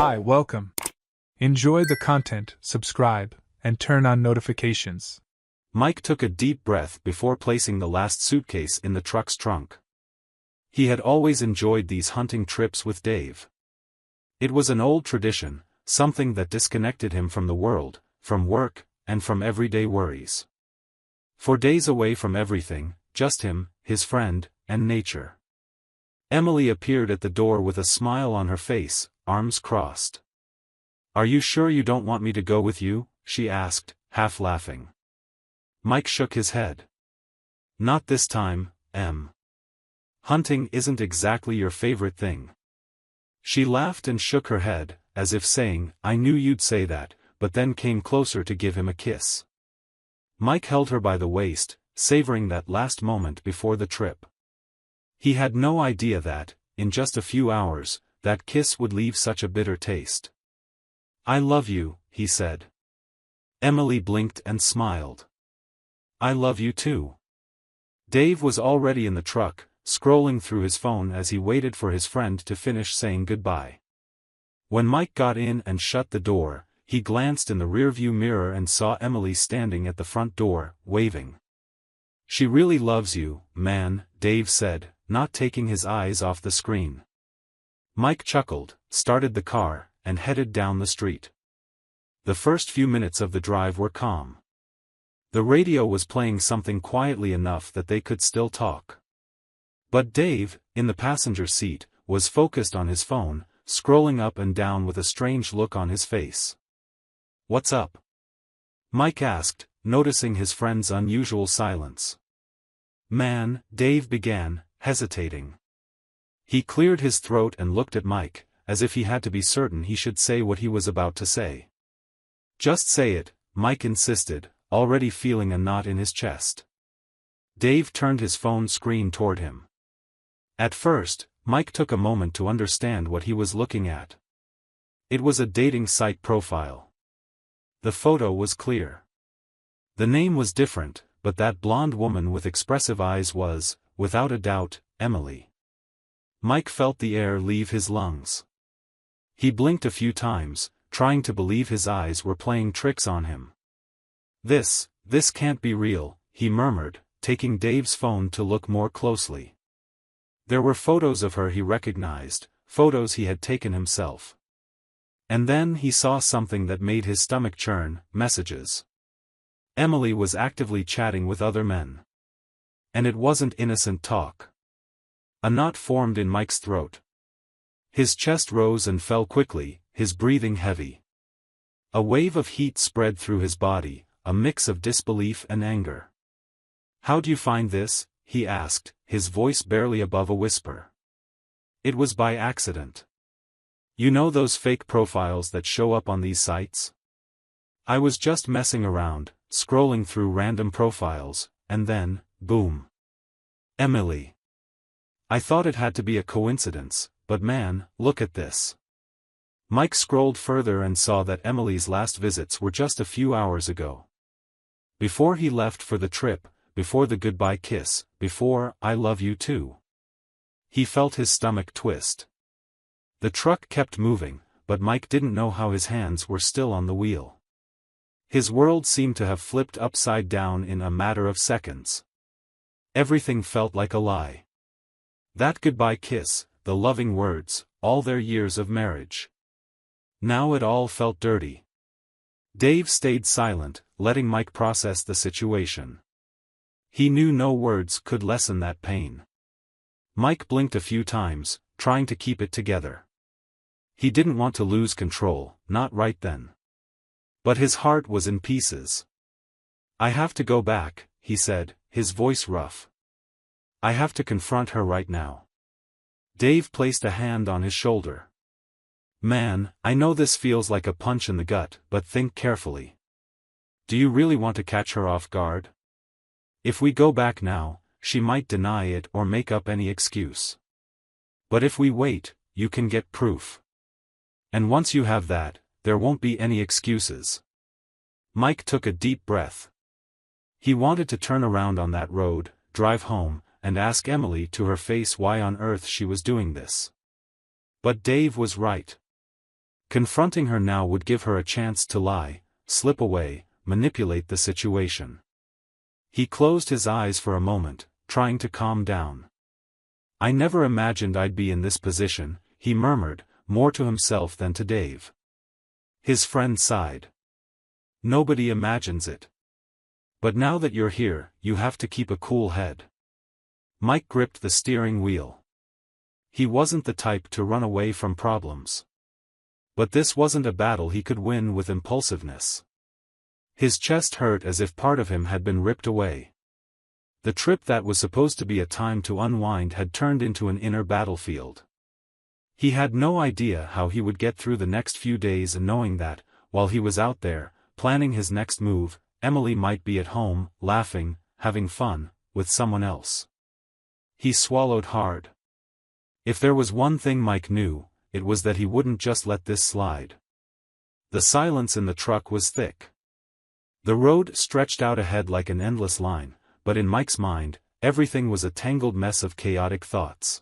Hi, welcome. Enjoy the content, subscribe, and turn on notifications. Mike took a deep breath before placing the last suitcase in the truck's trunk. He had always enjoyed these hunting trips with Dave. It was an old tradition, something that disconnected him from the world, from work, and from everyday worries. For days away from everything, just him, his friend, and nature. Emily appeared at the door with a smile on her face, arms crossed. "Are you sure you don't want me to go with you?" she asked, half laughing. Mike shook his head. "Not this time, Em. Hunting isn't exactly your favorite thing." She laughed and shook her head, as if saying, "I knew you'd say that," but then came closer to give him a kiss. Mike held her by the waist, savoring that last moment before the trip. He had no idea that, in just a few hours, that kiss would leave such a bitter taste. "I love you," he said. Emily blinked and smiled. "I love you too." Dave was already in the truck, scrolling through his phone as he waited for his friend to finish saying goodbye. When Mike got in and shut the door, he glanced in the rearview mirror and saw Emily standing at the front door, waving. "She really loves you, man," Dave said, not taking his eyes off the screen. Mike chuckled, started the car, and headed down the street. The first few minutes of the drive were calm. The radio was playing something quietly enough that they could still talk. But Dave, in the passenger seat, was focused on his phone, scrolling up and down with a strange look on his face. "What's up?" Mike asked, noticing his friend's unusual silence. "Man," Dave began, hesitating. He cleared his throat and looked at Mike, as if he had to be certain he should say what he was about to say. "Just say it," Mike insisted, already feeling a knot in his chest. Dave turned his phone screen toward him. At first, Mike took a moment to understand what he was looking at. It was a dating site profile. The photo was clear. The name was different, but that blonde woman with expressive eyes was, without a doubt, Emily. Mike felt the air leave his lungs. He blinked a few times, trying to believe his eyes were playing tricks on him. This can't be real," he murmured, taking Dave's phone to look more closely. There were photos of her he recognized, photos he had taken himself. And then he saw something that made his stomach churn: messages. Emily was actively chatting with other men. And it wasn't innocent talk. A knot formed in Mike's throat. His chest rose and fell quickly, his breathing heavy. A wave of heat spread through his body, a mix of disbelief and anger. "How'd you find this?" he asked, his voice barely above a whisper. "It was by accident. You know those fake profiles that show up on these sites? I was just messing around, scrolling through random profiles, and then, boom. Emily. I thought it had to be a coincidence, but man, look at this." Mike scrolled further and saw that Emily's last visits were just a few hours ago. Before he left for the trip, before the goodbye kiss, before "I love you too." He felt his stomach twist. The truck kept moving, but Mike didn't know how his hands were still on the wheel. His world seemed to have flipped upside down in a matter of seconds. Everything felt like a lie. That goodbye kiss, the loving words, all their years of marriage. Now it all felt dirty. Dave stayed silent, letting Mike process the situation. He knew no words could lessen that pain. Mike blinked a few times, trying to keep it together. He didn't want to lose control, not right then. But his heart was in pieces. "I have to go back," he said, his voice rough. "I have to confront her right now." Dave placed a hand on his shoulder. "Man, I know this feels like a punch in the gut, but think carefully. Do you really want to catch her off guard? If we go back now, she might deny it or make up any excuse. But if we wait, you can get proof. And once you have that, there won't be any excuses." Mike took a deep breath. He wanted to turn around on that road, drive home, and ask Emily to her face why on earth she was doing this. But Dave was right. Confronting her now would give her a chance to lie, slip away, manipulate the situation. He closed his eyes for a moment, trying to calm down. "I never imagined I'd be in this position," he murmured, more to himself than to Dave. His friend sighed. "Nobody imagines it. But now that you're here, you have to keep a cool head." Mike gripped the steering wheel. He wasn't the type to run away from problems. But this wasn't a battle he could win with impulsiveness. His chest hurt as if part of him had been ripped away. The trip that was supposed to be a time to unwind had turned into an inner battlefield. He had no idea how he would get through the next few days, and knowing that, while he was out there, planning his next move, Emily might be at home, laughing, having fun, with someone else. He swallowed hard. If there was one thing Mike knew, it was that he wouldn't just let this slide. The silence in the truck was thick. The road stretched out ahead like an endless line, but in Mike's mind, everything was a tangled mess of chaotic thoughts.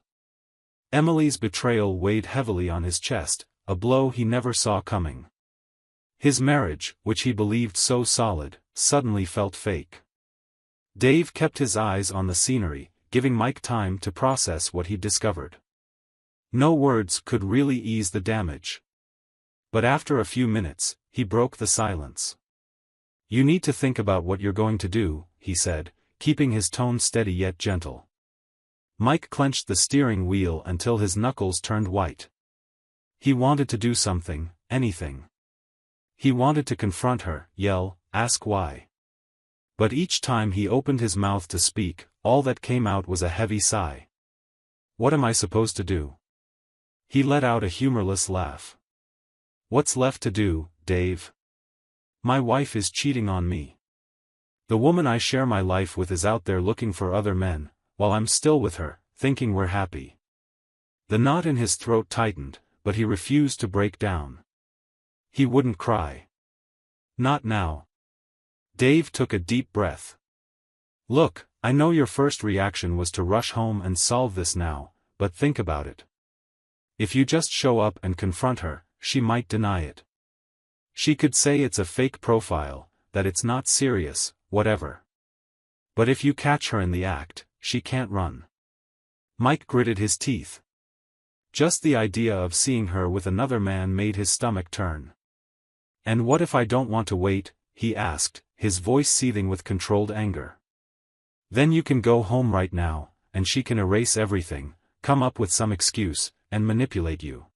Emily's betrayal weighed heavily on his chest, a blow he never saw coming. His marriage, which he believed so solid, suddenly felt fake. Dave kept his eyes on the scenery, giving Mike time to process what he discovered. No words could really ease the damage. But after a few minutes, he broke the silence. "You need to think about what you're going to do," he said, keeping his tone steady yet gentle. Mike clenched the steering wheel until his knuckles turned white. He wanted to do something, anything. He wanted to confront her, yell, ask why. But each time he opened his mouth to speak, all that came out was a heavy sigh. "What am I supposed to do?" He let out a humorless laugh. "What's left to do, Dave? My wife is cheating on me. The woman I share my life with is out there looking for other men, while I'm still with her, thinking we're happy." The knot in his throat tightened, but he refused to break down. He wouldn't cry. Not now. Dave took a deep breath. "Look, I know your first reaction was to rush home and solve this now, but think about it. If you just show up and confront her, she might deny it. She could say it's a fake profile, that it's not serious, whatever. But if you catch her in the act, she can't run." Mike gritted his teeth. Just the idea of seeing her with another man made his stomach turn. "And what if I don't want to wait?" he asked, his voice seething with controlled anger. "Then you can go home right now, and she can erase everything, come up with some excuse, and manipulate you.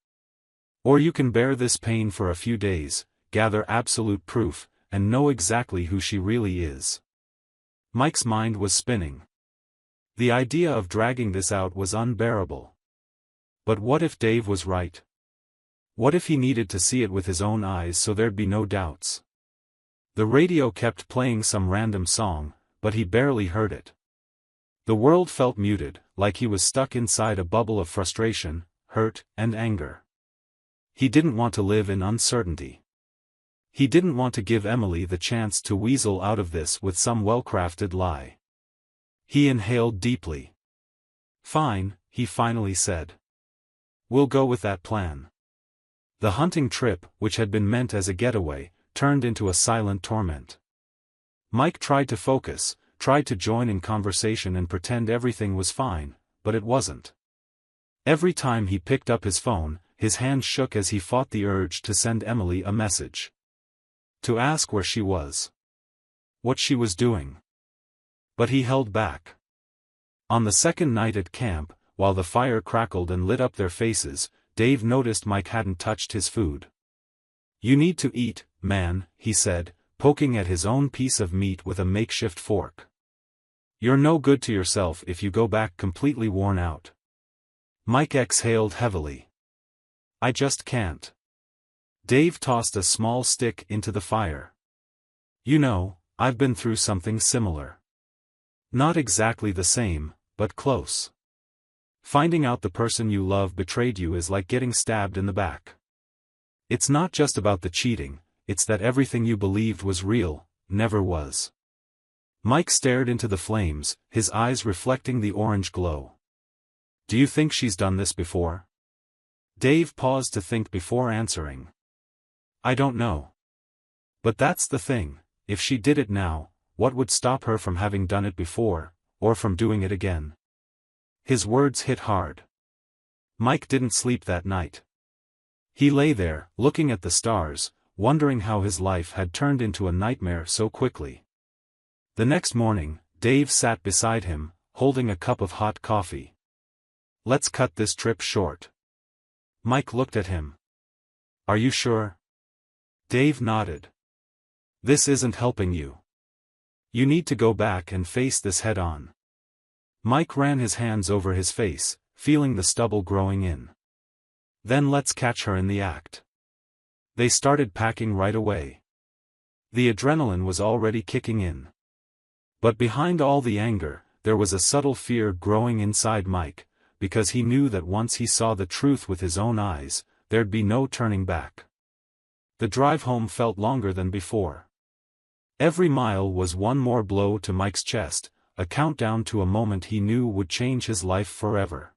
Or you can bear this pain for a few days, gather absolute proof, and know exactly who she really is." Mike's mind was spinning. The idea of dragging this out was unbearable. But what if Dave was right? What if he needed to see it with his own eyes so there'd be no doubts? The radio kept playing some random song, but he barely heard it. The world felt muted, like he was stuck inside a bubble of frustration, hurt, and anger. He didn't want to live in uncertainty. He didn't want to give Emily the chance to weasel out of this with some well-crafted lie. He inhaled deeply. "Fine," he finally said. "We'll go with that plan." The hunting trip, which had been meant as a getaway, turned into a silent torment. Mike tried to focus, tried to join in conversation and pretend everything was fine, but it wasn't. Every time he picked up his phone, his hand shook as he fought the urge to send Emily a message. To ask where she was. What she was doing. But he held back. On the second night at camp, while the fire crackled and lit up their faces, Dave noticed Mike hadn't touched his food. "You need to eat, man," he said, poking at his own piece of meat with a makeshift fork. "You're no good to yourself if you go back completely worn out." Mike exhaled heavily. "I just can't." Dave tossed a small stick into the fire. "You know, I've been through something similar. Not exactly the same, but close. Finding out the person you love betrayed you is like getting stabbed in the back. It's not just about the cheating, it's that everything you believed was real, never was." Mike stared into the flames, his eyes reflecting the orange glow. "Do you think she's done this before?" Dave paused to think before answering. I don't know. But that's the thing, if she did it now, what would stop her from having done it before, or from doing it again? His words hit hard. Mike didn't sleep that night. He lay there, looking at the stars, wondering how his life had turned into a nightmare so quickly. The next morning, Dave sat beside him, holding a cup of hot coffee. "Let's cut this trip short." Mike looked at him. "Are you sure?" Dave nodded. "This isn't helping you. You need to go back and face this head on." Mike ran his hands over his face, feeling the stubble growing in. "Then let's catch her in the act." They started packing right away. The adrenaline was already kicking in. But behind all the anger, there was a subtle fear growing inside Mike, because he knew that once he saw the truth with his own eyes, there'd be no turning back. The drive home felt longer than before. Every mile was one more blow to Mike's chest, a countdown to a moment he knew would change his life forever.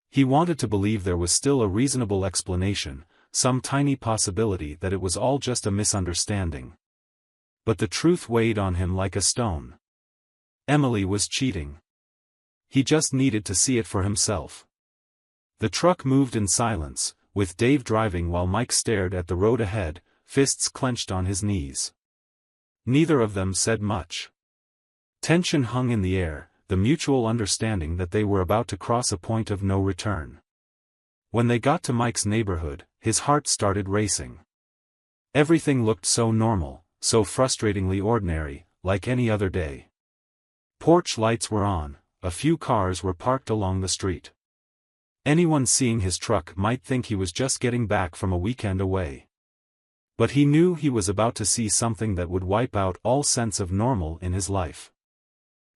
He wanted to believe there was still a reasonable explanation, some tiny possibility that it was all just a misunderstanding. But the truth weighed on him like a stone. Emily was cheating. He just needed to see it for himself. The truck moved in silence, with Dave driving while Mike stared at the road ahead, fists clenched on his knees. Neither of them said much. Tension hung in the air, the mutual understanding that they were about to cross a point of no return. When they got to Mike's neighborhood, his heart started racing. Everything looked so normal, so frustratingly ordinary, like any other day. Porch lights were on, a few cars were parked along the street. Anyone seeing his truck might think he was just getting back from a weekend away. But he knew he was about to see something that would wipe out all sense of normal in his life.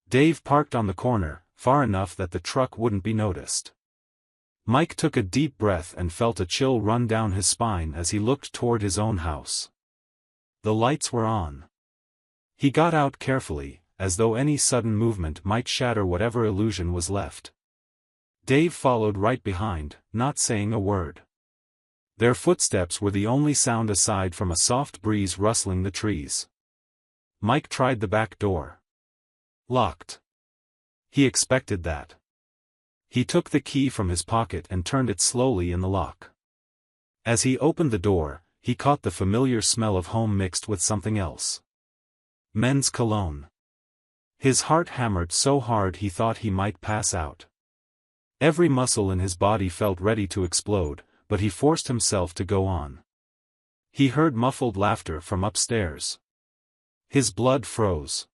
Dave parked on the corner, far enough that the truck wouldn't be noticed. Mike took a deep breath and felt a chill run down his spine as he looked toward his own house. The lights were on. He got out carefully, as though any sudden movement might shatter whatever illusion was left. Dave followed right behind, not saying a word. Their footsteps were the only sound aside from a soft breeze rustling the trees. Mike tried the back door. Locked. He expected that. He took the key from his pocket and turned it slowly in the lock. As he opened the door, he caught the familiar smell of home mixed with something else. Men's cologne. His heart hammered so hard he thought he might pass out. Every muscle in his body felt ready to explode, but he forced himself to go on. He heard muffled laughter from upstairs. His blood froze.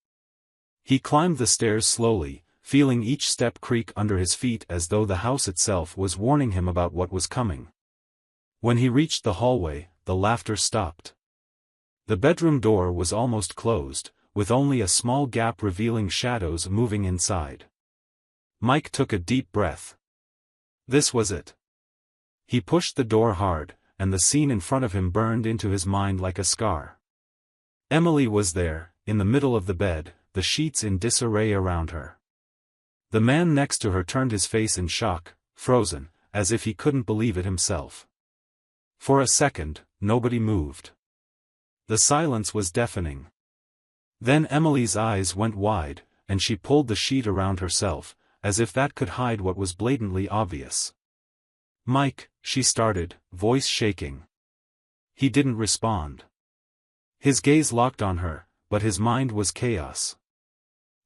He climbed the stairs slowly, feeling each step creak under his feet as though the house itself was warning him about what was coming. When he reached the hallway, the laughter stopped. The bedroom door was almost closed, with only a small gap revealing shadows moving inside. Mike took a deep breath. This was it. He pushed the door hard, and the scene in front of him burned into his mind like a scar. Emily was there, in the middle of the bed, the sheets in disarray around her. The man next to her turned his face in shock, frozen, as if he couldn't believe it himself. For a second, nobody moved. The silence was deafening. Then Emily's eyes went wide, and she pulled the sheet around herself, as if that could hide what was blatantly obvious. "Mike," she started, voice shaking. He didn't respond. His gaze locked on her, but his mind was chaos.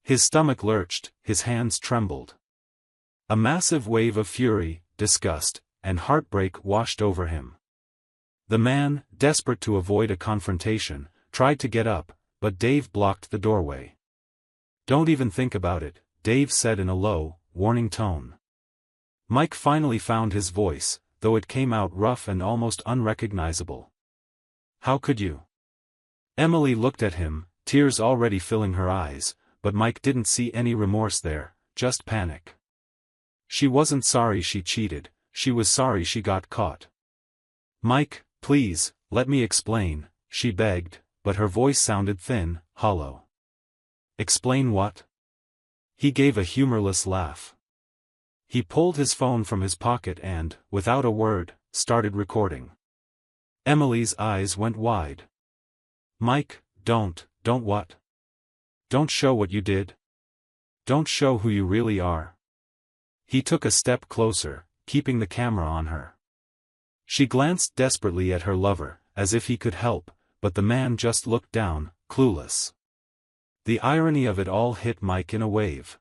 His stomach lurched, his hands trembled. A massive wave of fury, disgust, and heartbreak washed over him. The man, desperate to avoid a confrontation, tried to get up, but Dave blocked the doorway. "Don't even think about it," Dave said in a low, warning tone. Mike finally found his voice, though it came out rough and almost unrecognizable. "How could you?" Emily looked at him, tears already filling her eyes, but Mike didn't see any remorse there, just panic. She wasn't sorry she cheated, she was sorry she got caught. "Mike, please, let me explain," she begged, but her voice sounded thin, hollow. "Explain what?" He gave a humorless laugh. He pulled his phone from his pocket and, without a word, started recording. Emily's eyes went wide. Mike, don't what? Don't show what you did? Don't show who you really are. He took a step closer, keeping the camera on her. She glanced desperately at her lover, as if he could help, but the man just looked down, clueless. The irony of it all hit Mike in a wave.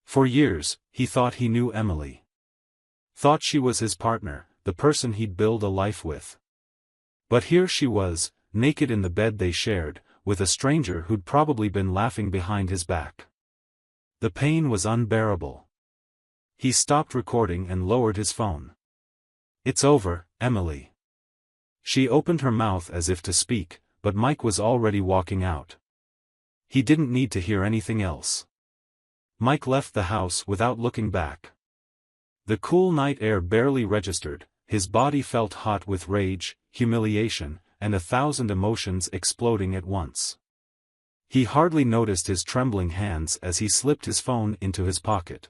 For years, he thought he knew Emily. Thought she was his partner, the person he'd build a life with. But here she was, naked in the bed they shared, with a stranger who'd probably been laughing behind his back. The pain was unbearable. He stopped recording and lowered his phone. It's over, Emily. She opened her mouth as if to speak, but Mike was already walking out. He didn't need to hear anything else. Mike left the house without looking back. The cool night air barely registered, his body felt hot with rage, humiliation, and 1,000 emotions exploding at once. He hardly noticed his trembling hands as he slipped his phone into his pocket.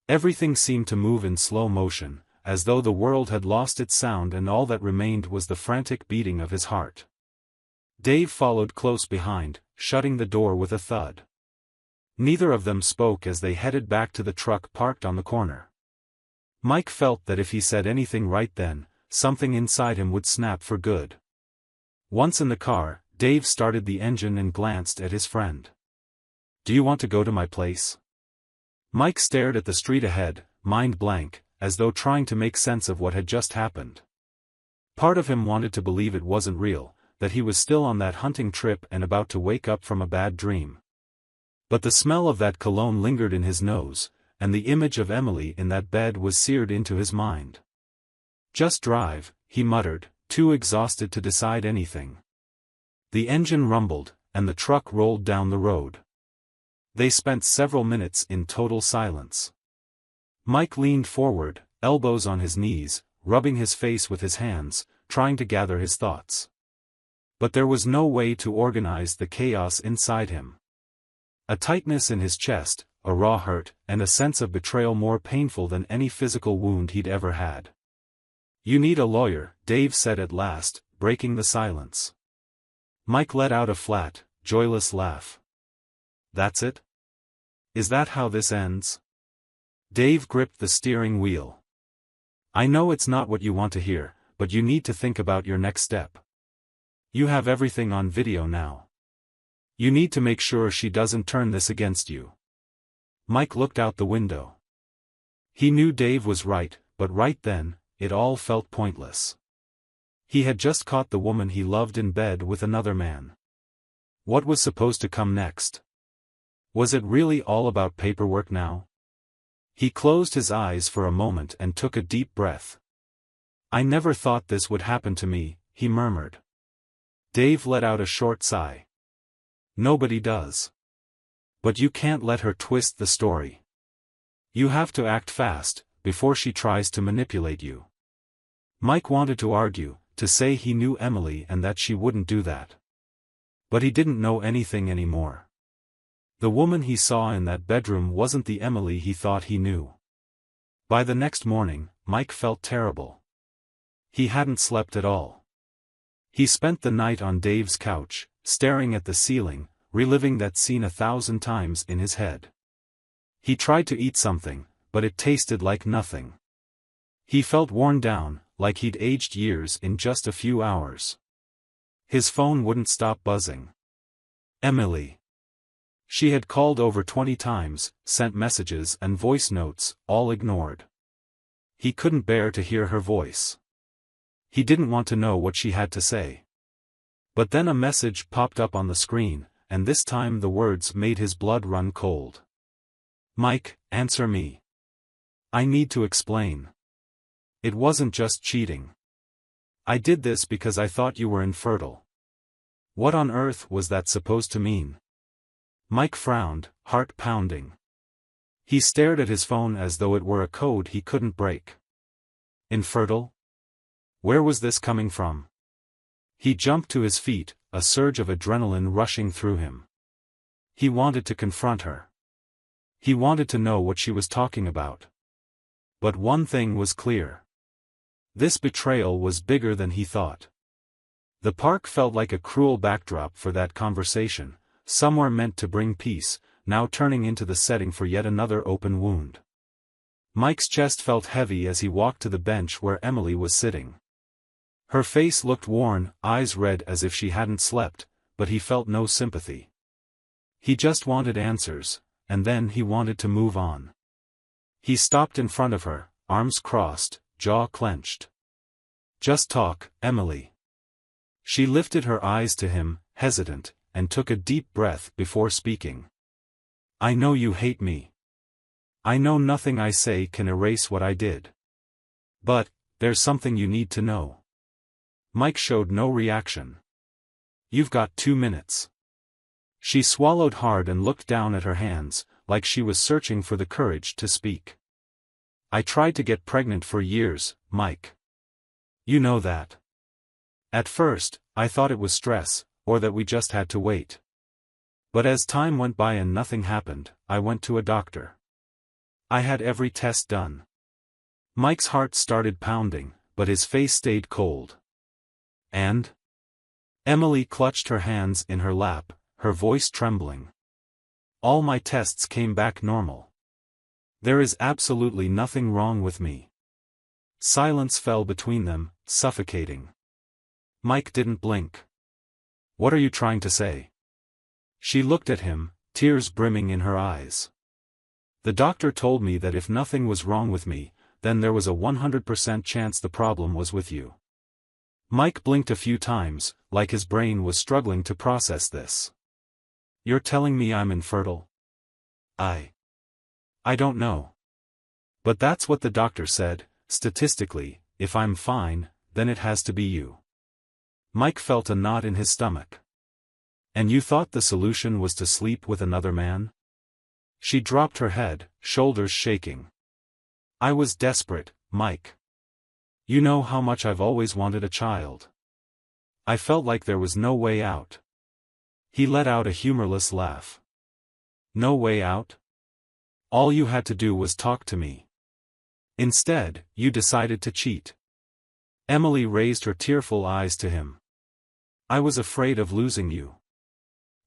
Everything seemed to move in slow motion, as though the world had lost its sound and all that remained was the frantic beating of his heart. Dave followed close behind, shutting the door with a thud. Neither of them spoke as they headed back to the truck parked on the corner. Mike felt that if he said anything right then, something inside him would snap for good. Once in the car, Dave started the engine and glanced at his friend. "Do you want to go to my place?" Mike stared at the street ahead, mind blank, as though trying to make sense of what had just happened. Part of him wanted to believe it wasn't real, that he was still on that hunting trip and about to wake up from a bad dream. But the smell of that cologne lingered in his nose, and the image of Emily in that bed was seared into his mind. "Just drive," he muttered, too exhausted to decide anything. The engine rumbled, and the truck rolled down the road. They spent several minutes in total silence. Mike leaned forward, elbows on his knees, rubbing his face with his hands, trying to gather his thoughts. But there was no way to organize the chaos inside him. A tightness in his chest, a raw hurt, and a sense of betrayal more painful than any physical wound he'd ever had. "You need a lawyer," Dave said at last, breaking the silence. Mike let out a flat, joyless laugh. "That's it? Is that how this ends?" Dave gripped the steering wheel. "I know it's not what you want to hear, but you need to think about your next step. You have everything on video now. You need to make sure she doesn't turn this against you." Mike looked out the window. He knew Dave was right, but right then, it all felt pointless. He had just caught the woman he loved in bed with another man. What was supposed to come next? Was it really all about paperwork now? He closed his eyes for a moment and took a deep breath. "I never thought this would happen to me," he murmured. Dave let out a short sigh. "Nobody does. But you can't let her twist the story. You have to act fast, before she tries to manipulate you." Mike wanted to argue, to say he knew Emily and that she wouldn't do that. But he didn't know anything anymore. The woman he saw in that bedroom wasn't the Emily he thought he knew. By the next morning, Mike felt terrible. He hadn't slept at all. He spent the night on Dave's couch, staring at the ceiling, reliving that scene 1,000 times in his head. He tried to eat something, but it tasted like nothing. He felt worn down, like he'd aged years in just a few hours. His phone wouldn't stop buzzing. Emily. She had called over 20 times, sent messages and voice notes, all ignored. He couldn't bear to hear her voice. He didn't want to know what she had to say. But then a message popped up on the screen, and this time the words made his blood run cold. "Mike, answer me. I need to explain. It wasn't just cheating. I did this because I thought you were infertile." What on earth was that supposed to mean? Mike frowned, heart pounding. He stared at his phone as though it were a code he couldn't break. Infertile? Where was this coming from? He jumped to his feet, a surge of adrenaline rushing through him. He wanted to confront her. He wanted to know what she was talking about. But one thing was clear. This betrayal was bigger than he thought. The park felt like a cruel backdrop for that conversation, somewhere meant to bring peace, now turning into the setting for yet another open wound. Mike's chest felt heavy as he walked to the bench where Emily was sitting. Her face looked worn, eyes red as if she hadn't slept, but he felt no sympathy. He just wanted answers, and then he wanted to move on. He stopped in front of her, arms crossed, jaw clenched. "Just talk, Emily." She lifted her eyes to him, hesitant, and took a deep breath before speaking. "I know you hate me. I know nothing I say can erase what I did. But, there's something you need to know." Mike showed no reaction. "You've got 2 minutes." She swallowed hard and looked down at her hands, like she was searching for the courage to speak. "I tried to get pregnant for years, Mike. You know that. At first, I thought it was stress, or that we just had to wait. But as time went by and nothing happened, I went to a doctor. I had every test done." Mike's heart started pounding, but his face stayed cold. "And?" Emily clutched her hands in her lap, her voice trembling. "All my tests came back normal. There is absolutely nothing wrong with me." Silence fell between them, suffocating. Mike didn't blink. "What are you trying to say?" She looked at him, tears brimming in her eyes. "The doctor told me that if nothing was wrong with me, then there was a 100% chance the problem was with you." Mike blinked a few times, like his brain was struggling to process this. "You're telling me I'm infertile?" I don't know. But that's what the doctor said. Statistically, if I'm fine, then it has to be you." Mike felt a knot in his stomach. "And you thought the solution was to sleep with another man?" She dropped her head, shoulders shaking. "I was desperate, Mike. You know how much I've always wanted a child. I felt like there was no way out." He let out a humorless laugh. "No way out? All you had to do was talk to me. Instead, you decided to cheat." Emily raised her tearful eyes to him. "I was afraid of losing you."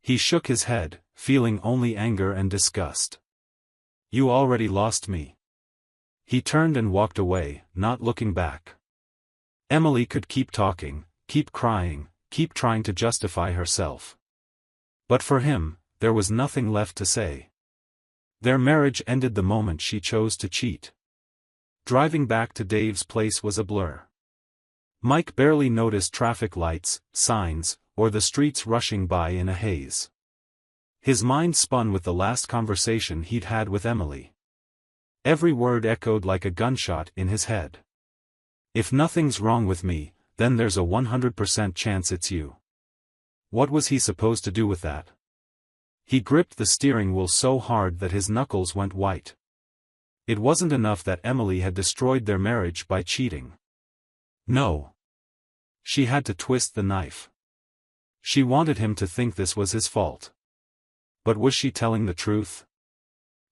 He shook his head, feeling only anger and disgust. "You already lost me." He turned and walked away, not looking back. Emily could keep talking, keep crying, keep trying to justify herself. But for him, there was nothing left to say. Their marriage ended the moment she chose to cheat. Driving back to Dave's place was a blur. Mike barely noticed traffic lights, signs, or the streets rushing by in a haze. His mind spun with the last conversation he'd had with Emily. Every word echoed like a gunshot in his head. "If nothing's wrong with me, then there's a 100% chance it's you." What was he supposed to do with that? He gripped the steering wheel so hard that his knuckles went white. It wasn't enough that Emily had destroyed their marriage by cheating. No. She had to twist the knife. She wanted him to think this was his fault. But was she telling the truth?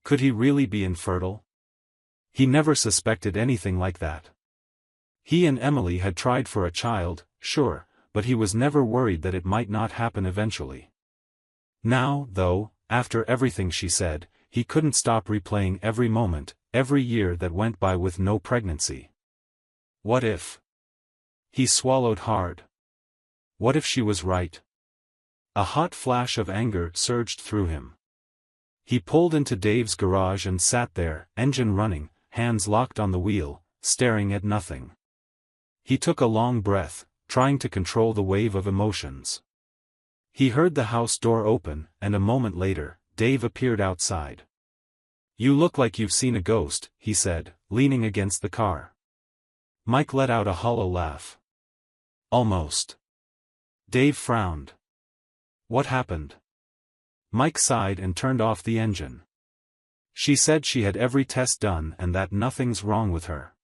Could he really be infertile? He never suspected anything like that. He and Emily had tried for a child, sure, but he was never worried that it might not happen eventually. Now, though, after everything she said, he couldn't stop replaying every moment, every year that went by with no pregnancy. What if? He swallowed hard. What if she was right? A hot flash of anger surged through him. He pulled into Dave's garage and sat there, engine running, hands locked on the wheel, staring at nothing. He took a long breath, trying to control the wave of emotions. He heard the house door open, and a moment later, Dave appeared outside. "You look like you've seen a ghost," he said, leaning against the car. Mike let out a hollow laugh. "Almost." Dave frowned. "What happened?" Mike sighed and turned off the engine. "She said she had every test done and that nothing's wrong with her.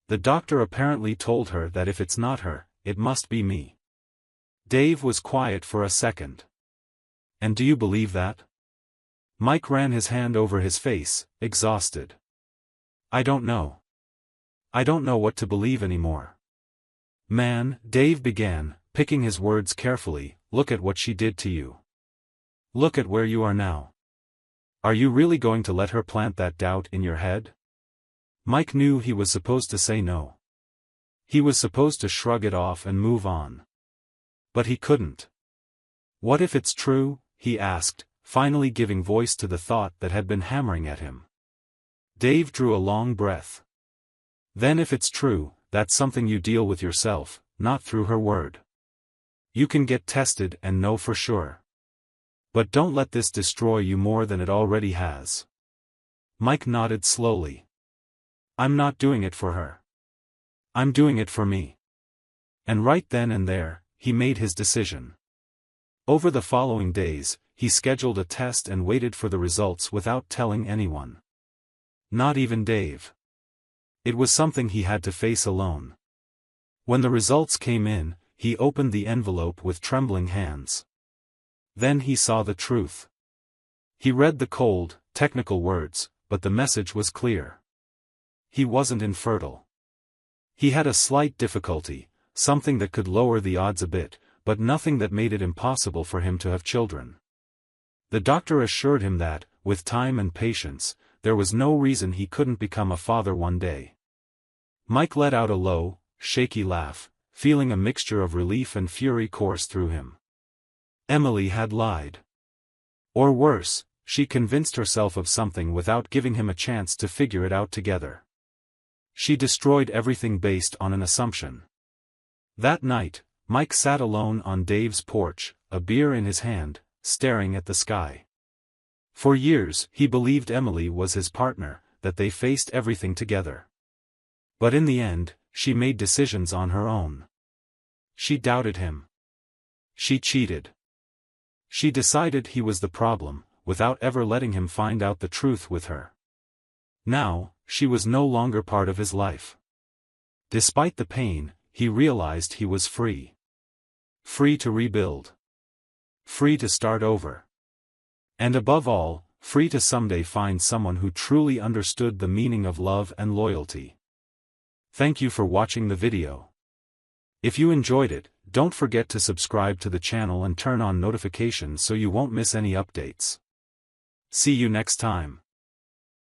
The doctor apparently told her that if it's not her, it must be me." Dave was quiet for a second. "And do you believe that?" Mike ran his hand over his face, exhausted. "I don't know. I don't know what to believe anymore. Man, Dave began, picking his words carefully, look at what she did to you. Look at where you are now. Are you really going to let her plant that doubt in your head? Mike knew he was supposed to say no. He was supposed to shrug it off and move on. But he couldn't. What if it's true? He asked, finally giving voice to the thought that had been hammering at him. Dave drew a long breath. Then if it's true, that's something you deal with yourself, not through her word. You can get tested and know for sure. But don't let this destroy you more than it already has. Mike nodded slowly. I'm not doing it for her. I'm doing it for me. And right then and there, he made his decision. Over the following days, he scheduled a test and waited for the results without telling anyone. Not even Dave. It was something he had to face alone. When the results came in, he opened the envelope with trembling hands. Then he saw the truth. He read the cold, technical words, but the message was clear. He wasn't infertile. He had a slight difficulty, something that could lower the odds a bit, but nothing that made it impossible for him to have children. The doctor assured him that, with time and patience, there was no reason he couldn't become a father one day. Mike let out a low, shaky laugh, feeling a mixture of relief and fury course through him. Emily had lied. Or worse, she convinced herself of something without giving him a chance to figure it out together. She destroyed everything based on an assumption. That night, Mike sat alone on Dave's porch, a beer in his hand, staring at the sky. For years, he believed Emily was his partner, that they faced everything together. But in the end, she made decisions on her own. She doubted him. She cheated. She decided he was the problem, without ever letting him find out the truth with her. Now, she was no longer part of his life. Despite the pain, he realized he was free. Free to rebuild. Free to start over. And above all, free to someday find someone who truly understood the meaning of love and loyalty. Thank you for watching the video. If you enjoyed it, don't forget to subscribe to the channel and turn on notifications so you won't miss any updates. See you next time.